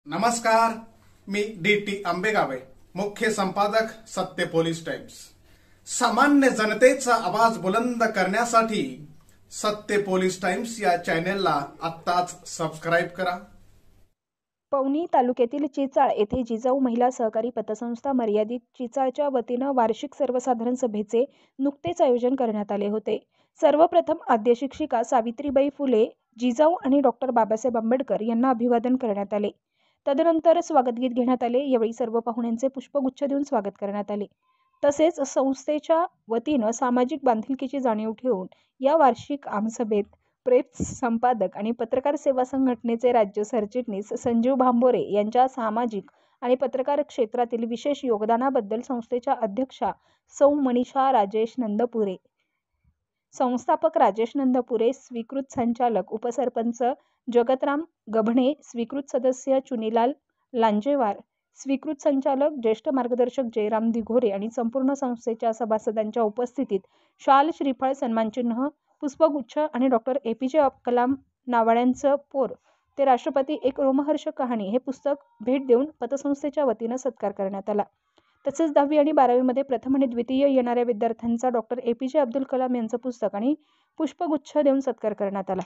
नमस्कार, मी डी.टी. आंबेगावे, मुख्य संपादक सत्य पोलीस टाइम्स। सामान्य जनतेचा आवाज बुलंद करण्यासाठी सत्य पोलीस टाइम्स या चॅनेलला आत्ताच सबस्क्राइब करा। पवनी तालुक्यातील चिचाळ येथे जिजाऊ महिला सहकारी पतसंस्था मर्यादित चिचाळच्या वतीनं वार्षिक सर्वसाधारण सभेचे नुकतेच आयोजन करण्यात आले होते। सर्वप्रथम आद्य शिक्षिका सावित्रीबाई फुले, जिजाऊ आणि डॉक्टर बाबासाहेब आंबेडकर यांना अभिवादन करण्यात आले। तदनंतर स्वागतगीत घेण्यात आले। यावेळी सर्व पाहुण्यांचे पुष्पगुच्छ देऊन स्वागत करण्यात आले। तसेच संस्थेच्या वतीनं सामाजिक बांधिलकीची जाणीव ठेवून या वार्षिक आमसभेत प्रेस संपादक आणि पत्रकार सेवा संघटनेचे राज्य सरचिटणीस संजीव भांबोरे यांच्या सामाजिक आणि पत्रकार क्षेत्रातील विशेष योगदानाबद्दल संस्थेच्या अध्यक्षा सौ मनीषा राजेश नंदपुरे, संस्थापक राजेश नंदपुरे, स्वीकृत संचालक उपसरपंच जगतराम गभणे, स्वीकृत सदस्य चुनीलाल लांजेवार, स्वीकृत संचालक ज्येष्ठ मार्गदर्शक जयराम दिघोरे आणि संपूर्ण संस्थेच्या सभासदांच्या उपस्थितीत शाल, श्रीफळ, सन्मानचिन्ह, पुष्पगुच्छ आणि डॉक्टर ए.पी.जे. कलाम नावाड्यांचं पोर ते राष्ट्रपती एक रोमहर्षक कहाणी हे पुस्तक भेट देऊन पतसंस्थेच्या वतीनं सत्कार करण्यात आला। तसेच 10वी आणि 12वी मध्ये प्रथम आणि द्वितीय येणाऱ्या विद्यार्थ्यांचा डॉक्टर ए.पी.जे. अब्दुल कलाम यांचं पुस्तक आणि पुष्पगुच्छ देऊन सत्कार करण्यात आला।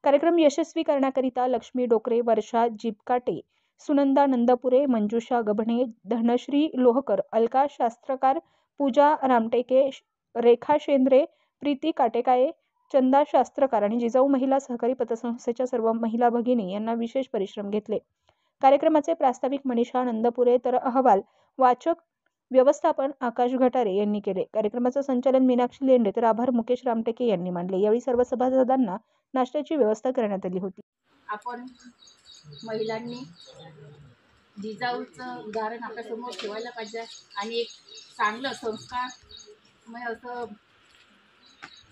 कार्यक्रम यशस्वी करण्याकरिता लक्ष्मी डोकरे, वर्षा जिबकाटे, सुनंदा नंदपुरे, मंजुषा गभणे, धनश्री लोहकर, अलका शास्त्रकार, पूजा रामटेके, रेखा शेंद्रे, प्रीती काटेकाये, चंदा शास्त्रकार आणि जिजाऊ महिला सहकारी पतसंस्थेच्या सर्व महिला भगिनी यांना विशेष परिश्रम घेतले। कार्यक्रमाचे प्रास्ताविक मनीषा नंदपुरे तर अहवाल वाचक व्यवस्थापन आकाश घटारे यांनी केले। कार्यक्रमाचं संचालन मीनाक्षी लेंडे तर आभार मुकेश रामटेके यांनी मानले। यावेळी सर्व सभासदांना नाश्त्याची व्यवस्था करण्यात आली होती। आपण महिलांनी जिजाऊचं उदाहरण आपल्यासमोर ठेवायला पाहिजे आणि एक चांगलं संस्कार असं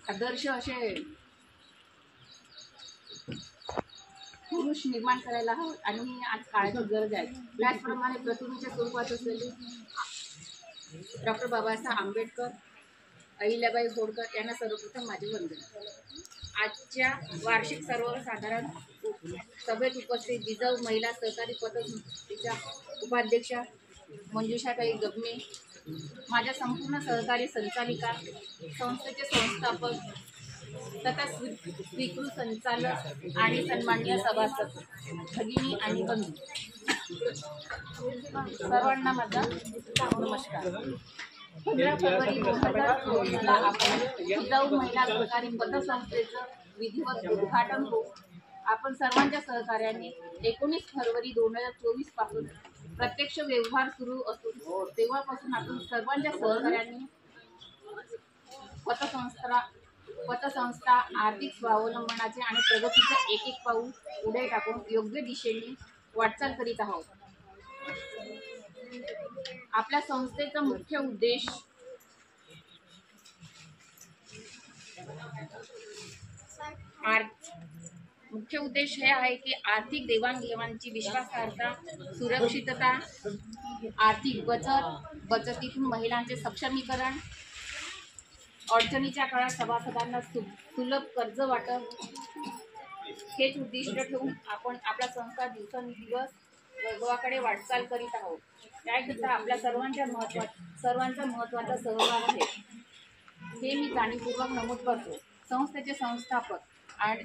आदर्श असे पुरुष निर्माण करायला हवं आणि आज काळाची गरज आहे। त्याचप्रमाणे प्रतिमेच्या स्वरूपात असलेले डॉक्टर बाबासाहेब आंबेडकर, अहिल्याबाई होळकर यांना सर्वप्रथम माझे वंदन। आजच्या वार्षिक सर्वसाधारण सभेत उपस्थित जिजाऊ महिला सहकारी पतसंस्थेच्या उपाध्यक्षा मंजुषाताई गभणे, माझ्या संपूर्ण सहकारी संचालिका, संस्थेचे संस्थापक तथा स्वीकृत संचालक आणि सन्माननीय सभासद भगिनी आणि बंधू सर्वांना माझा नमस्कार। 15 फेब्रुवारी 2024 आपण जिजाऊ महिला सहकारी पतसंस्थेचं विधिवत उद्घाटन होऊ। आपण सर्वांच्या सहकार्याने 19 फेब्रुवारी 2024 पासून प्रत्यक्ष व्यवहार सुरू असून तेव्हापासून आपण सर्वांच्या सहकार्याने पतसंस्था आर्थिक स्वावलंबनाचे आणि प्रगतीचे एक एक पाऊल पुढे टाकून योग्य दिशेने वाटचाल करीत आहोत। आपल्या संस्थेचा मुख्य उद्देश हे आहे की आर्थिक देवाणघेवाणीची विश्वासार्हता, सुरक्षितता, आर्थिक बचतीतून महिलांचे सक्षमीकरण, अडचणीच्या काळात सभासदांना सुलभ कर्ज वाटप हेच उद्दिष्ट ठेवून आपण आपला संस्था दिवसेंदिवस वैभवाकडे वाटचाल करीत आहोत। त्याकरिता आपल्या सर्वांचा महत्त्वाचा सहभाग आहे हे मी जाणीवपूर्वक नमूद करतो। संस्थेचे संस्थापक आणि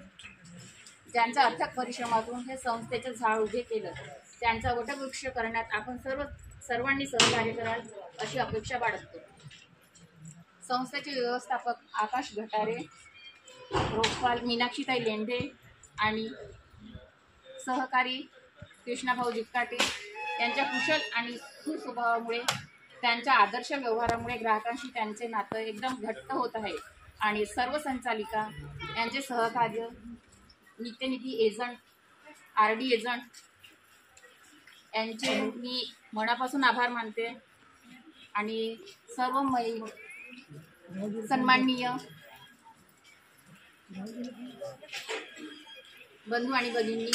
ज्यांच्या अथक परिश्रमातून हे संस्थेचे झाड उभे केलं त्यांचा वटवृक्ष करण्यात आपण सर्वांनी सहकार्य कराल अशी अपेक्षा बाळगतो। संस्थेचे व्यवस्थापक आकाश घटारे, रोखपाल मीनाक्षीताई लेंडे आणि सहकारी कृष्णाभाऊ जिबकाटे यांच्या कुशल आणि सुस्वभावामुळे, त्यांच्या आदर्श व्यवहारामुळे ग्राहकांशी त्यांचे नातं एकदम घट्ट होत आहे आणि सर्व संचालिका यांचे सहकार्य, नित्यनिधी एजंट, RD एजंट यांचे मी मनापासून आभार मानते आणि सर्व सन्माननीय बंधू आणि भगिनी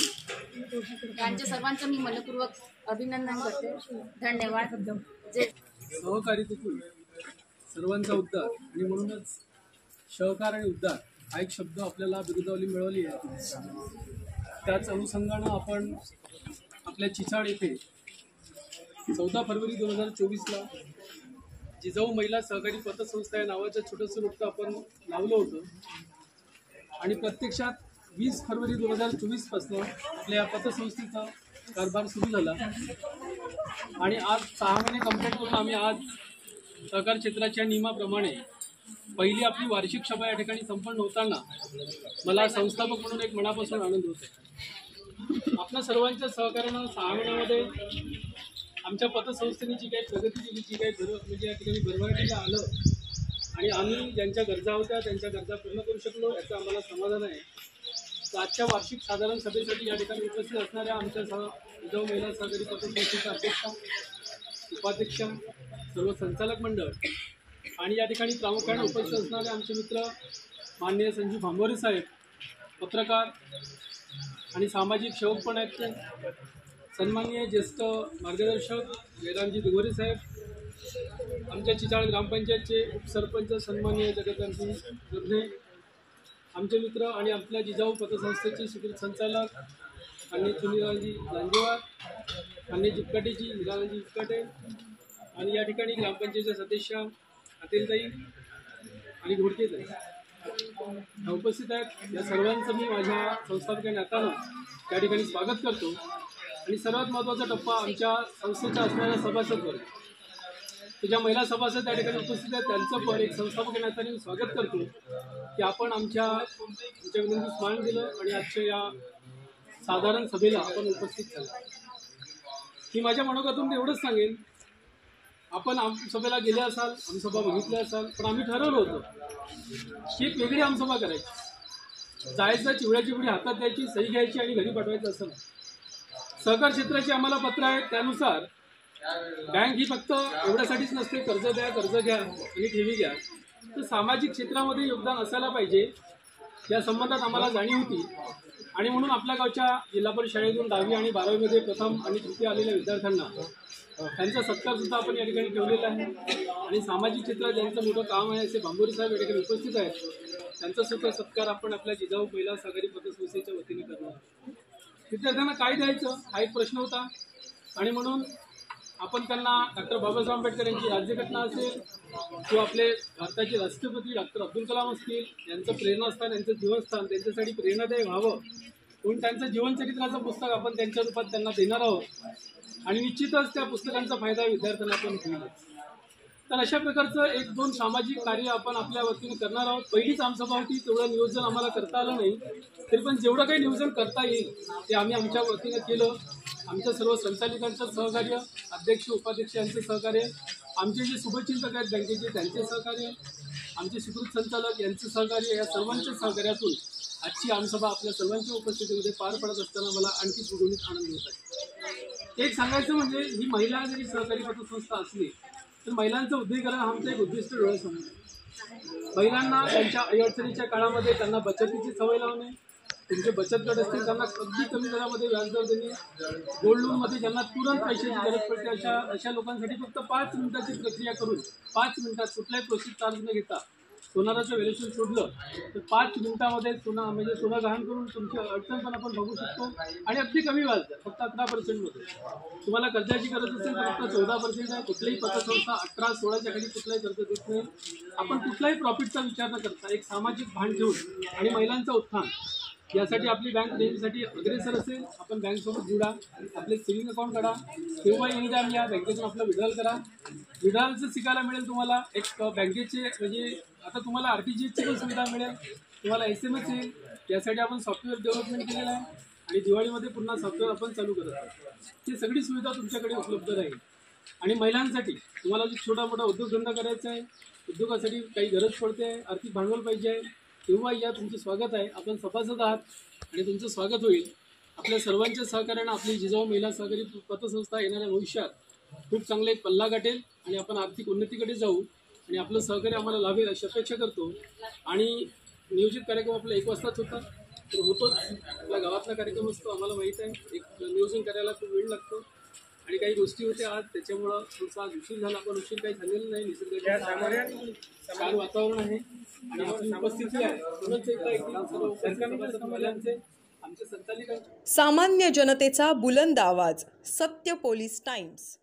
यांच्या सर्वांचं मी मनपूर्वक अभिनंदन करते। धन्यवाद। सहकारितेतून सर्वांचा उद्धार आणि म्हणूनच सहकार आणि उद्धार हा एक शब्द आपल्याला बिरुदावली मिळवली आहे। त्याच अनुषंगानं आपण आपल्या चिचाळ येथे 14 फरवरी 2024ला जिजाऊ महिला सहकारी पतसंस्था या नावाचं छोटंसं नुकतं आपण लावलं होतं आणि प्रत्यक्षात 20 फरवरी 2024 पासून आपल्या या पतसंस्थेचा कारभार सुरू झाला आणि आज 6 महिने कंप्लीट करून आम्ही आज सहकार क्षेत्राच्या नियमाप्रमाणे पहिली आपली वार्षिक सभा या ठिकाणी संपन्न होताना मला संस्थापक म्हणून एक मनापासून आनंद होत आहे. आपल्या सर्वांच्या सहकार्यानं 6 महिन्यामध्ये आमच्या पतसंस्थेने जी काही प्रगती केली, जी काही म्हणजे या ठिकाणी भरभराटीला आलं आणि आम्ही ज्यांच्या गरजा होत्या त्यांच्या गरजा पूर्ण करू शकलो याचं आम्हाला समाधान आहे. तर आजच्या वार्षिक साधारण सभेसाठी या ठिकाणी उपस्थित असणाऱ्या आमच्या जिजाऊ महिला सहकारी पतसंस्थेच्या अध्यक्षा, उपाध्यक्ष, सर्व संचालक मंडळ आणि या ठिकाणी प्रामुख्याने उपस्थित असणारे आमचे मित्र माननीय संजीव भांबोरे साहेब, पत्रकार आणि सामाजिक सेवक पण आहेत ते, सन्माननीय ज्येष्ठ मार्गदर्शक वेदांतजी दिगोरे साहेब, आमच्या चिचाळ ग्रामपंचायतचे उपसरपंच सन्माननीय जगदांशी गभने, आमचे मित्र आणि आपल्या जिजाऊ पतसंस्थेचे स्वीकृत संचालक माननीय सुनीलजी लांजेवार, माननीय जिपकाटेजी हिरालालजी जिपकाटे आणि या ठिकाणी ग्रामपंचायतच्या सदस्य अतेलताई आणि घोडकेताई उपस्थित आहेत. या सर्वांचं मी माझ्या संस्थापक नात्यानं त्या ठिकाणी स्वागत करतो आणि सर्वात महत्त्वाचा टप्पा आमच्या संस्थेच्या असणाऱ्या सभासद वर्ग, ज्या महिला सभासद त्या ठिकाणी उपस्थित आहेत त्यांचं पण एक संस्थापक नात्याने मी स्वागत करतो की आपण आमच्या विनंतीस मान दिलं आणि आजच्या या साधारण सभेला आपण उपस्थित झाला. मी माझ्या मनोगतातून एवढंच सांगेन, आपण आमसभेला गेले असाल, आमसभा बघितल्या असाल, पण आम्ही ठरवलं होतं की एक वेगळी आमसभा करायची, जायचं चिवड्या चिवडी हातात द्यायची, सही घ्यायची आणि घरी पाठवायचं असं नाही. सहकार क्षेत्राची आम्हाला पत्र आहेत त्यानुसार बँक ही फक्त एवढ्यासाठीच नसते कर्ज द्या, कर्ज घ्या आणि ठेवी घ्या, तर सामाजिक क्षेत्रामध्ये योगदान असायला पाहिजे या संबंधात आम्हाला जाणीव होती आणि म्हणून आपल्या गावच्या जिल्हा परिषद शाळेतून 10वी आणि 12वीमध्ये प्रथम आणि तृतीय आलेल्या विद्यार्थ्यांना त्यांचा सत्कार सुद्धा आपण या ठिकाणी ठेवलेला आहे आणि सामाजिक क्षेत्रात ज्यांचं मोठं काम आहे असे भांबोरे साहेब या ठिकाणी उपस्थित आहेत, त्यांचा सुद्धा सत्कार आपण आपल्या जिजाऊ महिला सहकारी पतसंस्थेच्या वतीने करणार आहोत. विद्यार्थ्यांना काय द्यायचं हा एक प्रश्न होता आणि म्हणून आपण त्यांना डॉक्टर बाबासाहेब आंबेडकर यांची राज्यघटना असेल किंवा आपले भारताचे राष्ट्रपती डॉक्टर अब्दुल कलाम असतील, यांचं प्रेरणास्थान, यांचं जीवनस्थान त्यांच्यासाठी प्रेरणादायी व्हावं म्हणून त्यांचं जीवनचरित्राचं पुस्तक आपण त्यांच्या रूपात त्यांना देणार आहोत आणि निश्चितच त्या पुस्तकांचा फायदा विद्यार्थ्यांना पण होईल. तर अशा प्रकारचं 1-2 सामाजिक कार्य आपण आपल्या वतीने करणार आहोत. पहिलीच आमसभा होती, तेवढं नियोजन आम्हाला करता आलं नाही, तरी पण जेवढं काही नियोजन करता येईल ते आम्ही आमच्या वतीने केलं. आमच्या सर्व संचालकांचं सहकार्य, अध्यक्ष उपाध्यक्ष यांचं सहकार्य, आमचे जे शुभचिंतक आहेत बँकेचे त्यांचे सहकार्य, आमचे स्वीकृत संचालक यांचं सहकार्य, या सर्वांच्या सहकार्यातून आजची आमसभा आपल्या सर्वांच्या उपस्थितीमध्ये पार पडत असताना मला आणखी द्विगुणित आनंद होत आहे. एक सांगायचं म्हणजे ही महिला जरी सहकारी पतसंस्था असली तर महिलांचं उद्योगीकरण हा आमचं एक उद्दिष्ट डोळ्यासमोर आहे. महिलांना त्यांच्या अडचणीच्या काळामध्ये त्यांना बचतीची सवय लावणे, तुमचे बचत गट असतील त्यांना अगदी कमी दरामध्ये व्याजदर देणे, गोल्ड लोनमध्ये ज्यांना तुरंत पैशाची गरज पडते अशा लोकांसाठी फक्त 5 मिनिटाची प्रक्रिया करून 5 मिनिटात कुठल्याही प्रोसेस चार्ज न घेता सोनाराचं व्हॅल्युएशन सोडलं तर 5 मिनिटामध्ये सोनं गहाण करून तुमची अडचण पण आपण बघू शकतो आणि अगदी कमी व्याजदर फक्त 11%मध्ये. तुम्हाला कर्जाची गरज असेल तर फक्त 14% आहे. कुठलीही पतसंस्था 18-16च्या खाली कुठलाही कर्ज देत नाही. आपण कुठलाही प्रॉफिटचा विचार न करता एक सामाजिक भान ठेवून आणि महिलांचं उत्थान यासाठी आपली बँक नेहमीसाठी अग्रेसर असेल. आपण बँकसोबत जुडा, आपले सेव्हिंग अकाउंट काढा, केव्हा एनीटाईम या बँकेतून आपलं विड्रॉल करा. विड्रॉलचं शिकायला मिळेल तुम्हाला एक बँकेचे म्हणजे आता तुम्हाला RTGSची पण सुविधा मिळेल, तुम्हाला SMS येईल. यासाठी आपण सॉफ्टवेअर डेव्हलपमेंट केलेलं आहे आणि दिवाळीमध्ये पुन्हा सॉफ्टवेअर आपण चालू करत आहोत. ही सगळी सुविधा तुमच्याकडे उपलब्ध राहील आणि महिलांसाठी तुम्हाला जो छोटा मोठा उद्योगधंदा करायचा आहे, उद्योगासाठी काही गरज पडते आहे, आर्थिक भांडवल पाहिजे आहे, तेव्हा या तुमचं स्वागत आहे. आपण सभासद आहात आणि तुमचं स्वागत होईल. आपल्या सर्वांच्या सहकार्यानं आपली जिजाऊ महिला सहकारी पतसंस्था येणाऱ्या भविष्यात खूप चांगले एक पल्ला गाठेल आणि आपण आर्थिक उन्नतीकडे जाऊ आणि आपलं सहकार्य आम्हाला लाभेल अशी अपेक्षा करतो. आणि नियोजित कार्यक्रम आपला 1 वाजताच होता तर होतोच. आपल्या गावातला कार्यक्रम असतो आम्हाला माहीत आहे, एक नियोजन करायला खूप वेळ लागतो आणि काही गोष्टी होत्या आज त्याच्यामुळं थोडंसं आज उशीर झाला. आपण उशीर काही झालेलं नाही, निसर्गाच्या छान वातावरण आहे आणि आपली उपस्थिती आहे. म्हणूनच एकदा सर्व महिलांचे आमच्या संचालिका सामान्य जनतेचा बुलंद आवाज, सत्य पोलीस टाइम्स.